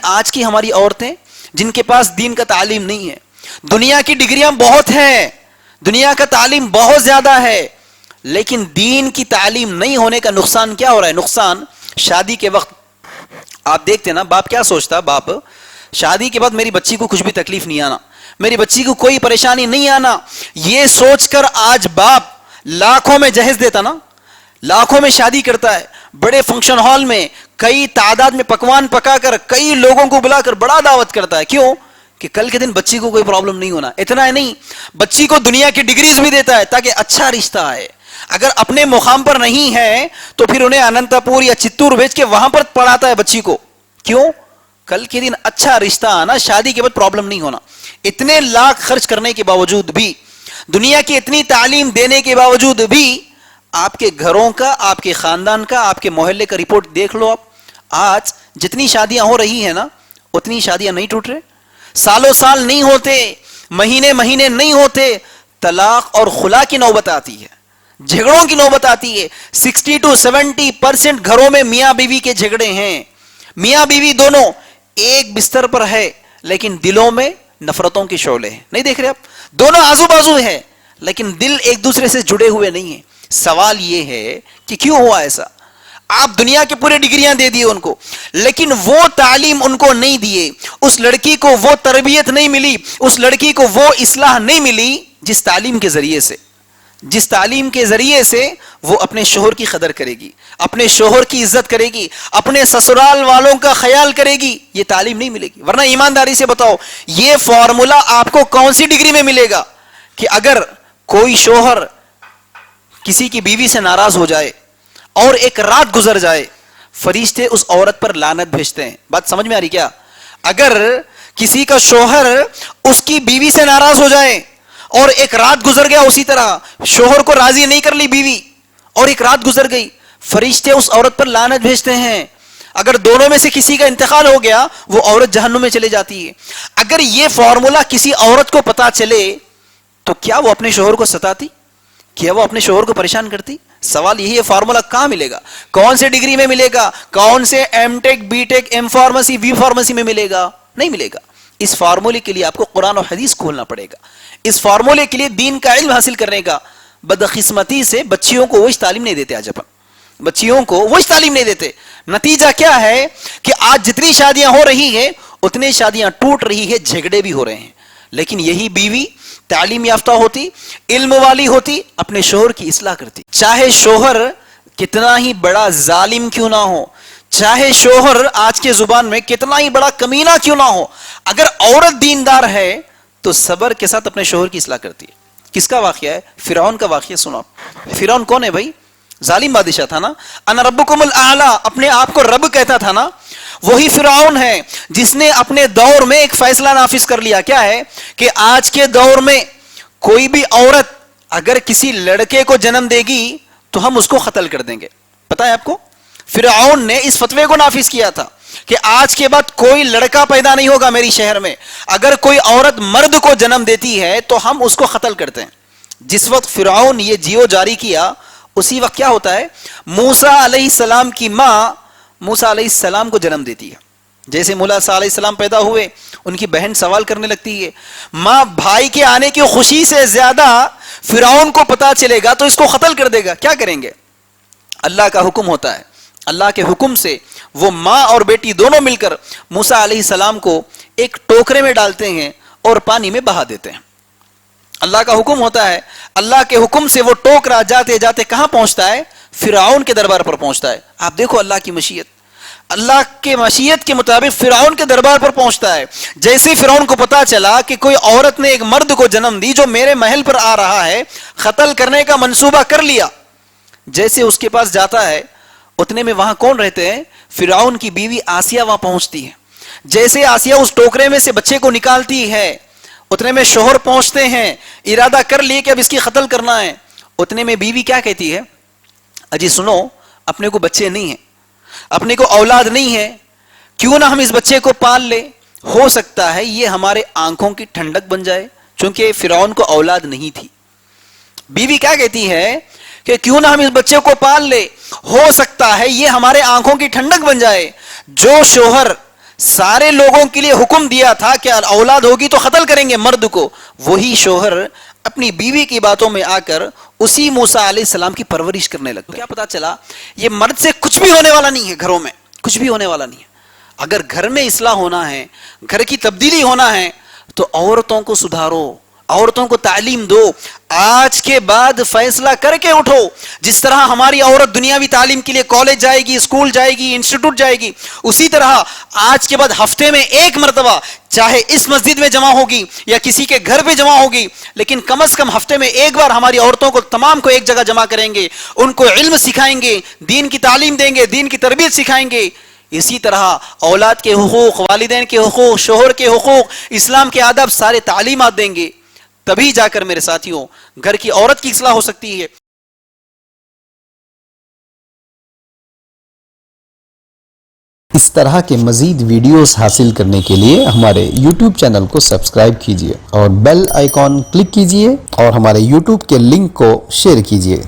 آج کی ہماری عورتیں جن کے پاس دین کا تعلیم نہیں ہے, دنیا کی ڈگریاں بہت ہیں, دنیا کا تعلیم بہت زیادہ ہے, لیکن دین کی تعلیم نہیں ہونے کا نقصان کیا ہو رہا ہے؟ نقصان شادی کے وقت آپ دیکھتے نا, باپ کیا سوچتا, باپ شادی کے بعد میری بچی کو کچھ بھی تکلیف نہیں آنا, میری بچی کو کوئی پریشانی نہیں آنا, یہ سوچ کر آج باپ لاکھوں میں جہیز دیتا نا, لاکھوں میں شادی کرتا ہے, بڑے فنکشن ہال میں کئی تعداد میں پکوان پکا کر کئی لوگوں کو بلا کر بڑا دعوت کرتا ہے. کیوں؟ کہ کل کے دن بچی کو کوئی پرابلم نہیں ہونا. اتنا ہی نہیں, بچی کو دنیا کی ڈگریز بھی دیتا ہے تاکہ اچھا رشتہ آئے. اگر اپنے مقام پر نہیں ہے تو پھر انہیں اننتا پور یا چتور بھیج کے وہاں پر پڑھاتا ہے بچی کو. کیوں؟ کل کے دن اچھا رشتہ آنا, شادی کے بعد پرابلم نہیں ہونا. اتنے لاکھ خرچ کرنے کے باوجود بھی, دنیا کی اتنی تعلیم دینے کے باوجود بھی, آپ کے گھروں کا, آپ کے خاندان کا, آپ کے محلے کا رپورٹ دیکھ لو. آپ آج جتنی شادیاں ہو رہی ہیں نا, اتنی شادیاں نہیں ٹوٹ رہے, سالوں سال نہیں ہوتے, مہینے مہینے نہیں ہوتے, طلاق اور خلا کی نوبت آتی ہے, جھگڑوں کی نوبت آتی ہے. 60 to 70% گھروں میں میاں بیوی کے جھگڑے ہیں. میاں بیوی دونوں ایک بستر پر ہے لیکن دلوں میں نفرتوں کے شعلے ہیں. نہیں دیکھ رہے آپ؟ دونوں آزو بازو ہیں لیکن دل ایک دوسرے سے جڑے ہوئے نہیں ہیں. سوال یہ ہے کہ کیوں ہوا ایسا؟ آپ دنیا کے پورے ڈگریاں دے دیے ان کو, لیکن وہ تعلیم ان کو نہیں دیے, اس لڑکی کو وہ تربیت نہیں ملی, اس لڑکی کو وہ اصلاح نہیں ملی جس تعلیم کے ذریعے سے, جس تعلیم کے ذریعے سے وہ اپنے شوہر کی قدر کرے گی, اپنے شوہر کی عزت کرے گی, اپنے سسرال والوں کا خیال کرے گی. یہ تعلیم نہیں ملے گی. ورنہ ایمانداری سے بتاؤ, یہ فارمولا آپ کو کون سی ڈگری میں ملے گا کہ اگر کوئی شوہر کسی کی بیوی سے ناراض ہو جائے اور ایک رات گزر جائے, فرشتے اس عورت پر لعنت بھیجتے ہیں. بات سمجھ میں آ رہی کیا؟ اگر کسی کا شوہر اس کی بیوی سے ناراض ہو جائے اور ایک رات گزر گیا, اسی طرح شوہر کو راضی نہیں کر لی بیوی اور ایک رات گزر گئی, فرشتے اس عورت پر لعنت بھیجتے ہیں. اگر دونوں میں سے کسی کا انتقال ہو گیا, وہ عورت جہنم میں چلے جاتی ہے. اگر یہ فارمولا کسی عورت کو پتا چلے تو کیا وہ اپنے شوہر کو ستاتی؟ کیا وہ اپنے شوہر کو پریشان کرتی؟ سوال یہی ہے, فارمولا کہاں ملے گا؟ کون سے ڈگری میں ملے گا؟ کون سے M tech, B tech, M pharmacy, B pharmacy میں ملے گا؟ نہیں ملے گا. اس فارمولے کے لیے آپ کو قرآن اور حدیث کھولنا پڑے گا. اس فارمولے کے لیے دین کا علم حاصل کرنے کا. بدقسمتی سے بچیوں کو وہی تعلیم نہیں دیتے. آج اپن بچیوں کو وہی تعلیم نہیں دیتے. نتیجہ کیا ہے کہ آج جتنی شادیاں ہو رہی ہیں اتنی شادیاں ٹوٹ رہی ہے, جھگڑے بھی ہو رہے ہیں. لیکن یہی بیوی تعلیم یافتہ ہوتی, علم والی ہوتی, اپنے شوہر کی اصلاح کرتی. چاہے شوہر کتنا ہی بڑا ظالم کیوں نہ ہو, چاہے شوہر آج کے زبان میں کتنا ہی بڑا کمینہ کیوں نہ ہو, اگر عورت دیندار ہے تو صبر کے ساتھ اپنے شوہر کی اصلاح کرتی ہے. کس کا واقعہ ہے؟ فرعون کا واقعہ سنو. فرعون کون ہے بھائی؟ ظالم بادشاہ تھا نا. انا ربکم الاعلی, اپنے آپ کو رب کہتا تھا نا. وہی فرعون ہے جس نے اپنے دور میں ایک فیصلہ نافذ کر لیا. کیا ہے کہ آج کے دور میں کوئی بھی عورت اگر کسی لڑکے کو جنم دے گی تو ہم اس کو قتل کر دیں گے. پتا ہے آپ کو؟ فرعون نے اس فتوے کو نافذ کیا تھا کہ آج کے بعد کوئی لڑکا پیدا نہیں ہوگا میری شہر میں, اگر کوئی عورت مرد کو جنم دیتی ہے تو ہم اس کو قتل کرتے ہیں. جس وقت فرعون یہ جیو جاری کیا, اسی وقت کیا ہوتا ہے, موسیٰ علیہ السلام کی ماں موسیٰ علیہ السلام کو جنم دیتی ہے. جیسے موسیٰ علیہ السلام پیدا ہوئے, ان کی بہن سوال کرنے لگتی ہے. ماں بھائی کے آنے کی خوشی سے زیادہ فرعون کو پتا چلے گا تو اس کو قتل کر دے گا. کیا کریں گے؟ اللہ کا حکم ہوتا ہے, اللہ کے حکم سے وہ ماں اور بیٹی دونوں مل کر موسیٰ علیہ السلام کو ایک ٹوکرے میں ڈالتے ہیں اور پانی میں بہا دیتے ہیں. اللہ کا حکم ہوتا ہے, اللہ کے حکم سے وہ ٹوکرا جاتے جاتے کہاں پہنچتا ہے؟ فرعون کے دربار پر پہنچتا ہے. آپ دیکھو اللہ کی مشیت, اللہ کے مشیت کے مطابق فرعون کے دربار پر پہنچتا ہے. جیسے فرعون کو پتا چلا کہ کوئی عورت نے ایک مرد کو جنم دی جو میرے محل پر آ رہا ہے, قتل کرنے کا منصوبہ کر لیا. جیسے اس کے پاس جاتا ہے, اتنے میں وہاں کون رہتے ہیں؟ فرعون کی بیوی آسیہ وہاں پہنچتی ہے. جیسے آسیہ اس ٹوکرے میں سے بچے کو نکالتی ہے, اتنے میں شوہر پہنچتے ہیں, ارادہ کر لیے کہ اب اس کی قتل کرنا ہے. اتنے میں بیوی کیا کہتی ہے؟ اجی سنو, اپنے کو بچے نہیں ہیں, اپنے کو اولاد نہیں ہے, کیوں نہ ہم اس بچے کو پال لے, ہو سکتا ہے یہ ہمارے آنکھوں کی ٹھنڈک بن جائے. چونکہ فرعون کو اولاد نہیں تھی. بیوی کیا کہتی ہے کہ کیوں نہ ہم اس بچے کو پال لے, ہو سکتا ہے یہ ہمارے آنکھوں کی ٹھنڈک بن جائے. جو شوہر سارے لوگوں کے لیے حکم دیا تھا کہ اولاد ہوگی تو قتل کریں گے مرد کو، وہی شوہر اپنی بیوی کی باتوں میں آ کر اسی موسیٰ علیہ السلام کی پرورش کرنے لگتا ہے۔ کیا پتا چلا یہ مرد سے کچھ بھی ہونے والا نہیں ہے، گھروں میں کچھ بھی ہونے والا نہیں ہے۔ اگر گھر میں اصلاح ہونا ہے، گھر کی تبدیلی ہونا ہے تو عورتوں کو سدھارو، عورتوں کو تعلیم دو۔ آج کے بعد فیصلہ کر کے اٹھو، جس طرح ہماری عورت دنیاوی تعلیم کے لیے کالج جائے گی، اسکول جائے گی، انسٹیٹیوٹ جائے گی، اسی طرح آج کے بعد ہفتے میں ایک مرتبہ چاہے اس مسجد میں جمع ہوگی یا کسی کے گھر پہ جمع ہوگی، لیکن کم از کم ہفتے میں ایک بار ہماری عورتوں کو تمام کو ایک جگہ جمع کریں گے، ان کو علم سکھائیں گے، دین کی تعلیم دیں گے، دین کی تربیت سکھائیں گے۔ اسی طرح اولاد کے حقوق، والدین کے حقوق، شوہر کے حقوق، اسلام کے آداب سارے تعلیمات دیں گے، تبھی جا کر میرے ساتھیوں گھر کی عورت کی اصلاح ہو سکتی ہے۔ اس طرح کے مزید ویڈیوز حاصل کرنے کے لیے ہمارے YouTube چینل کو سبسکرائب کیجیے اور بیل آئیکن کلک کیجیے اور ہمارے YouTube کے لنک کو شیئر کیجیے۔